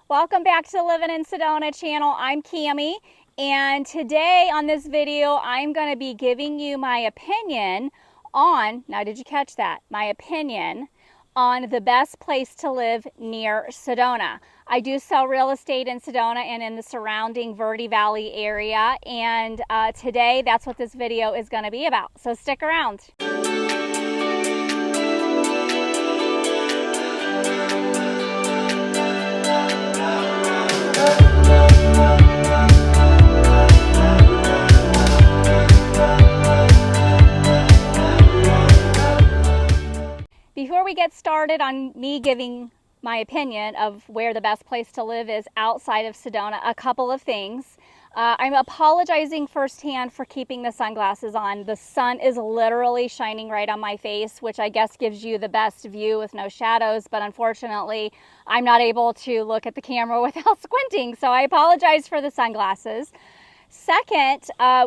Welcome back to the Living in Sedona channel. I'm Cami, and today on this video I'm going to be giving you my opinion on, now did you catch that? My opinion on the best place to live near Sedona. I do sell real estate in Sedona and in the surrounding Verde Valley area, and today that's what this video is going to be about. So stick around. Before we get started on me giving my opinion of where the best place to live is outside of Sedona, a couple of things. I'm apologizing firsthand for keeping the sunglasses on. The sun is literally shining right on my face, which I guess gives you the best view with no shadows, but unfortunately I'm not able to look at the camera without squinting, so I apologize for the sunglasses. Second,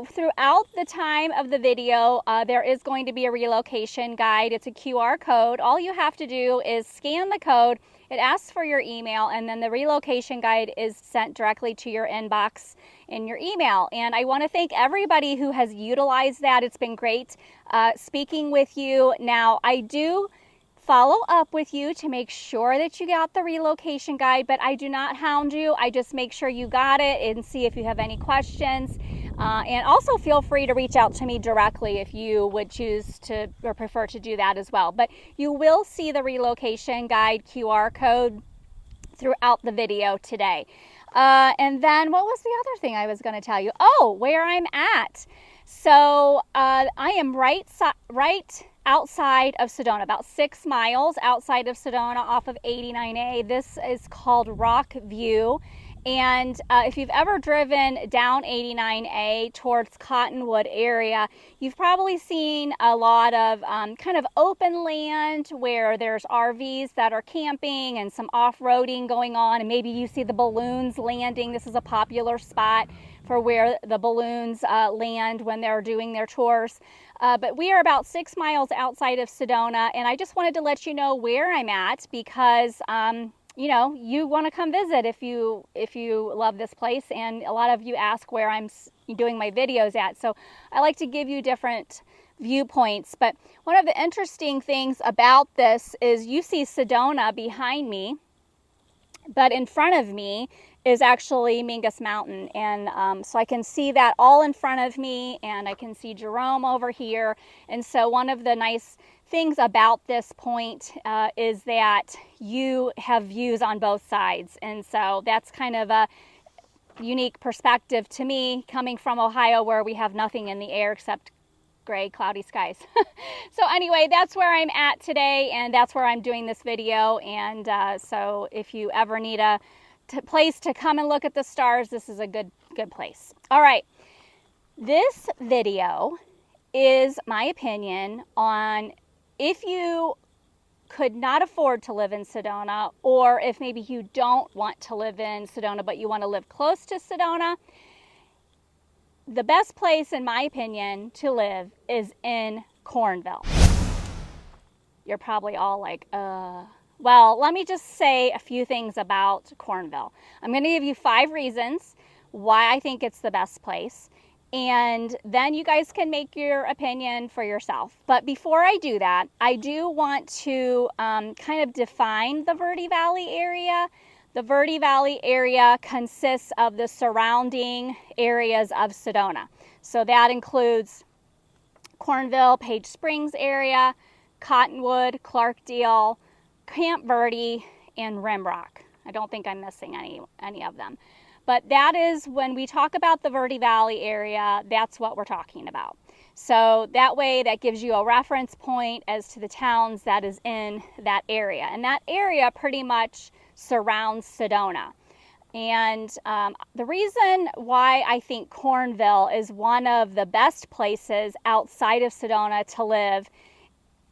throughout the time of the video, there is going to be a relocation guide. It's a QR code. All you have to do is scan the code. It asks for your email, and then the relocation guide is sent directly to your inbox in your email. And I want to thank everybody who has utilized that. It's been great speaking with you. Now, I do follow up with you to make sure that you got the relocation guide, but I do not hound you. I just make sure you got it and see if you have any questions. And also feel free to reach out to me directly if you would choose to or prefer to do that as well. But you will see the relocation guide QR code throughout the video today. And then what was the other thing I was going to tell you? Oh, where I'm at. So I am right outside of Sedona, about 6 miles outside of Sedona off of 89A. This is called Rock View. And if you've ever driven down 89A towards Cottonwood area, you've probably seen a lot of kind of open land where there's RVs that are camping and some off-roading going on, and maybe you see the balloons landing. This is a popular spot for where the balloons land when they're doing their tours. But we are about 6 miles outside of Sedona, and I just wanted to let you know where I'm at because you know, you want to come visit if you love this place, and a lot of you ask where I'm doing my videos at, so I like to give you different viewpoints. But one of the interesting things about this is you see Sedona behind me, but in front of me is actually Mingus Mountain, and so I can see that all in front of me, and I can see Jerome over here. And so one of the nice things about this point is that you have views on both sides, and so that's kind of a unique perspective to me, coming from Ohio where we have nothing in the air except gray, cloudy skies. So anyway, that's where I'm at today, and that's where I'm doing this video. And so if you ever need a place to come and look at the stars, this is a good place. All right, this video is my opinion on if you could not afford to live in Sedona, or if maybe you don't want to live in Sedona but you want to live close to Sedona. The best place, in my opinion, to live is in Cornville. You're probably all like, well, let me just say a few things about Cornville. I'm going to give you 5 reasons why I think it's the best place, and then you guys can make your opinion for yourself. But before I do that, I do want to kind of define the Verde Valley area. The Verde Valley area consists of the surrounding areas of Sedona. So that includes Cornville, Page Springs area, Cottonwood, Clarkdale, Camp Verde, and Rimrock. I don't think I'm missing any of them. But that is, when we talk about the Verde Valley area, that's what we're talking about. So that way, that gives you a reference point as to the towns that is in that area. And that area pretty much surrounds Sedona. And the reason why I think Cornville is one of the best places outside of Sedona to live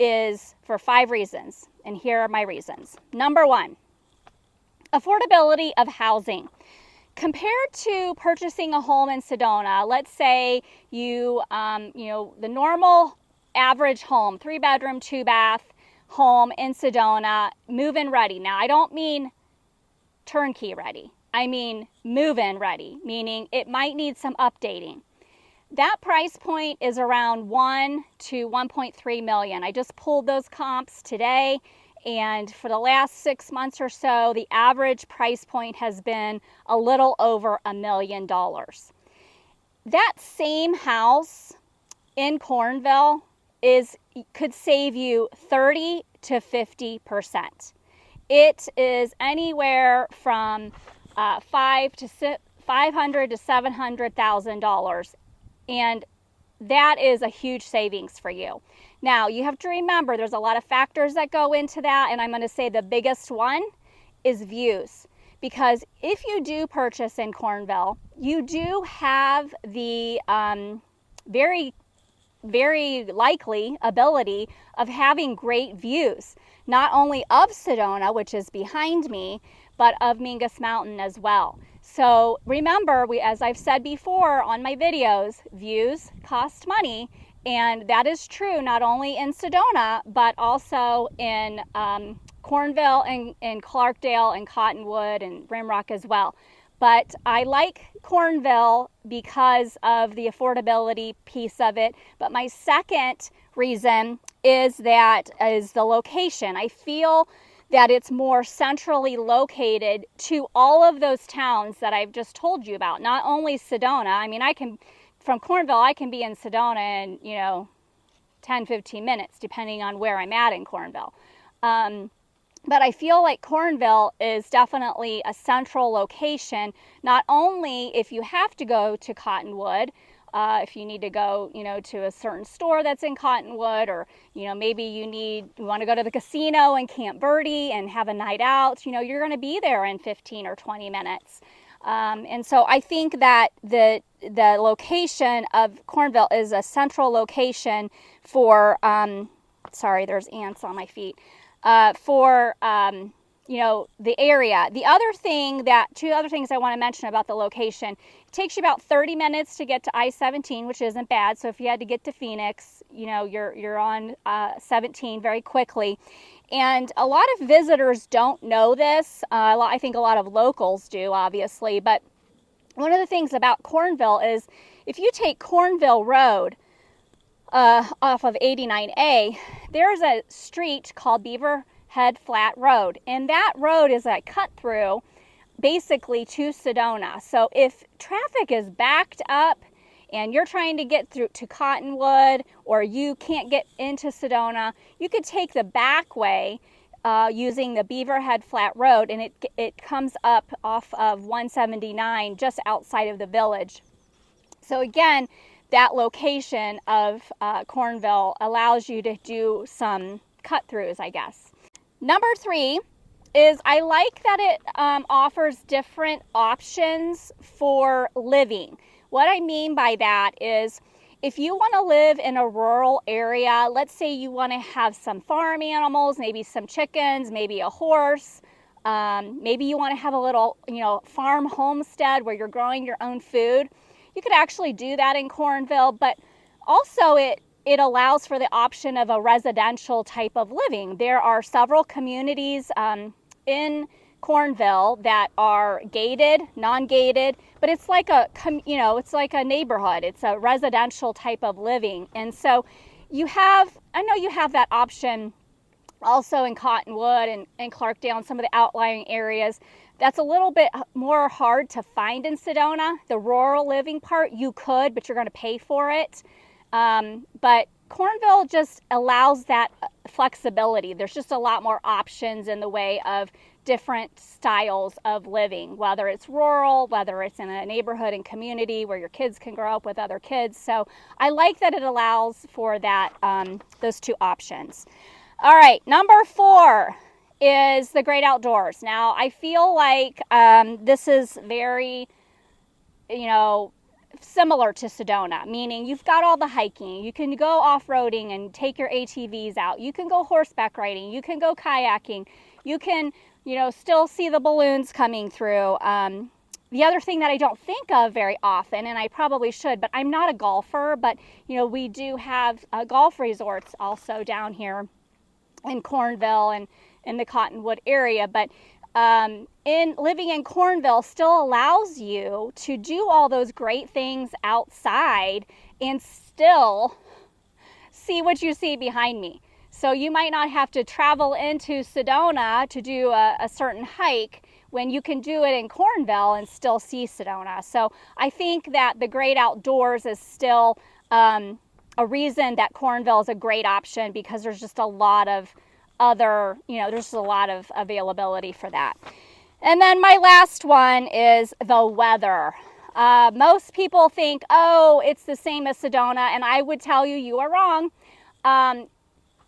is for 5 reasons. And here are my reasons. Number 1, affordability of housing. Compared to purchasing a home in Sedona, let's say you know, the normal average home, 3-bedroom, 2-bath home in Sedona, move-in ready. Now, I don't mean turnkey ready. I mean move-in ready, meaning it might need some updating. That price point is around 1 to 1.3 million. I just pulled those comps today, and for the last 6 months or so, the average price point has been a little over $1 million. That same house in Cornville could save you 30 to 50%. It is anywhere from $500 to $700,000, and that is a huge savings for you. Now, you have to remember there's a lot of factors that go into that, and I'm going to say the biggest one is views. Because if you do purchase in Cornville, you do have the very likely ability of having great views, not only of Sedona, which is behind me, but of Mingus Mountain as well. So remember, as I've said before on my videos, views cost money, and that is true not only in Sedona, but also in Cornville and Clarkdale and Cottonwood and Rimrock as well. But I like Cornville because of the affordability piece of it. But my second reason is the location. I feel that it's more centrally located to all of those towns that I've just told you about. Not only Sedona. I mean, from Cornville, I can be in Sedona in, 10, 15 minutes, depending on where I'm at in Cornville. But I feel like Cornville is definitely a central location, not only if you have to go to Cottonwood, if you need to go, to a certain store that's in Cottonwood, or, maybe you want to go to the casino in Camp Verde and have a night out, you're going to be there in 15 or 20 minutes. And so I think that the location of Cornville is a central location for, sorry, there's ants on my feet. For the area. Two other things I want to mention about the location. It takes you about 30 minutes to get to I-17, which isn't bad. So if you had to get to Phoenix, you're on 17 very quickly. And a lot of visitors don't know this. I think a lot of locals do, obviously. But one of the things about Cornville is if you take Cornville Road off of 89A, there's a street called Beaverhead Flat Road, and that road is a cut through basically to Sedona. So if traffic is backed up and you're trying to get through to Cottonwood, or you can't get into Sedona, you could take the back way using the Beaverhead Flat Road, and it comes up off of 179 just outside of the village. So again, that location of Cornville allows you to do some cut-throughs, I guess. Number 3 is I like that it offers different options for living. What I mean by that is if you want to live in a rural area, let's say you want to have some farm animals, maybe some chickens, maybe a horse, maybe you want to have a little, farm homestead where you're growing your own food. You could actually do that in Cornville, but also it allows for the option of a residential type of living. There are several communities in Cornville that are gated, non-gated, but it's like it's like a neighborhood. It's a residential type of living. And so I know you have that option also in Cottonwood and Clarkdale and some of the outlying areas. That's a little bit more hard to find in Sedona. The rural living part, you could, but you're going to pay for it. But Cornville just allows that flexibility. There's just a lot more options in the way of different styles of living, whether it's rural, whether it's in a neighborhood and community where your kids can grow up with other kids. So I like that it allows for that, those two options. All right, number 4 is the great outdoors. Now, I feel like this is very, similar to Sedona, meaning you've got all the hiking. You can go off-roading and take your ATVs out. You can go horseback riding. You can go kayaking. You can, still see the balloons coming through. The other thing that I don't think of very often, and I probably should, but I'm not a golfer, but, we do have golf resorts also down here in Cornville and in the Cottonwood area. But in living in Cornville still allows you to do all those great things outside and still see what you see behind me. So you might not have to travel into Sedona to do a certain hike when you can do it in Cornville and still see Sedona. So I think that the great outdoors is still a reason that Cornville is a great option, because there's just a lot of other, there's just a lot of availability for that. And then my last one is the weather. Most people think, oh, it's the same as Sedona, and I would tell you, you are wrong.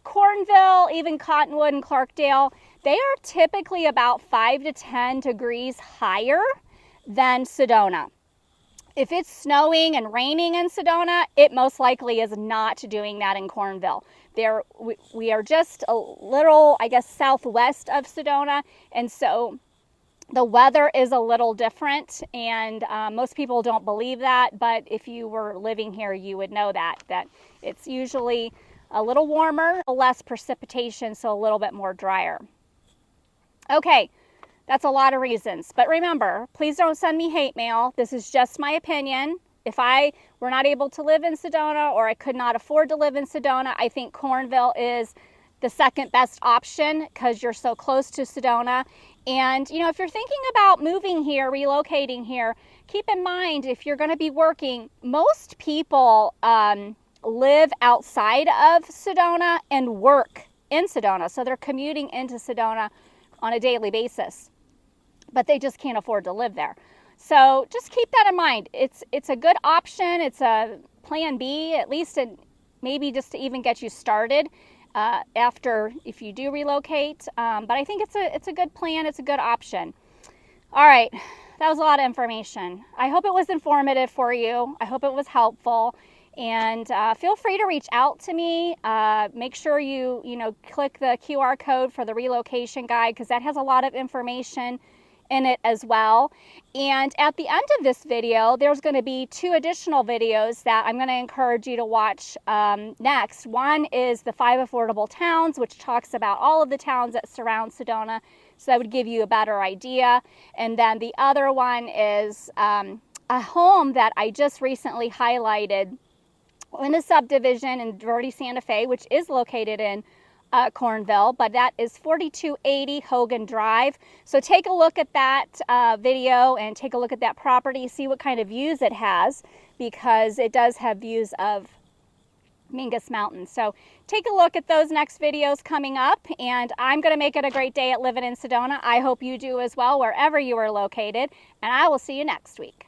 Cornville, even Cottonwood and Clarkdale, they are typically about 5 to 10 degrees higher than Sedona. If it's snowing and raining in Sedona, it most likely is not doing that in Cornville. We are just a little, I guess, southwest of Sedona, and so the weather is a little different, and most people don't believe that, but if you were living here, you would know that it's usually a little warmer, less precipitation, so a little bit more drier. Okay, that's a lot of reasons, but remember, please don't send me hate mail. This is just my opinion. If I were not able to live in Sedona, or I could not afford to live in Sedona, I think Cornville is the second best option because you're so close to Sedona. And if you're thinking about moving here, relocating here, keep in mind, if you're going to be working, most people live outside of Sedona and work in Sedona. So they're commuting into Sedona on a daily basis, but they just can't afford to live there. So just keep that in mind. It's a good option. It's a plan B, at least, and maybe just to even get you started after, if you do relocate. But I think it's a good plan. It's a good option. All right, that was a lot of information. I hope it was informative for you. I hope it was helpful. And feel free to reach out to me. Make sure you click the QR code for the relocation guide, because that has a lot of information in it as well. And at the end of this video, there's going to be 2 additional videos that I'm going to encourage you to watch next. One is the 5 affordable towns, which talks about all of the towns that surround Sedona, so that would give you a better idea. And then the other one is a home that I just recently highlighted in a subdivision in Verde Santa Fe, which is located in Cornville, but that is 4280 Hogan Drive. So take a look at that video and take a look at that property, see what kind of views it has, because it does have views of Mingus Mountain. So take a look at those next videos coming up, and I'm going to make it a great day at Living in Sedona. I hope you do as well, wherever you are located, and I will see you next week.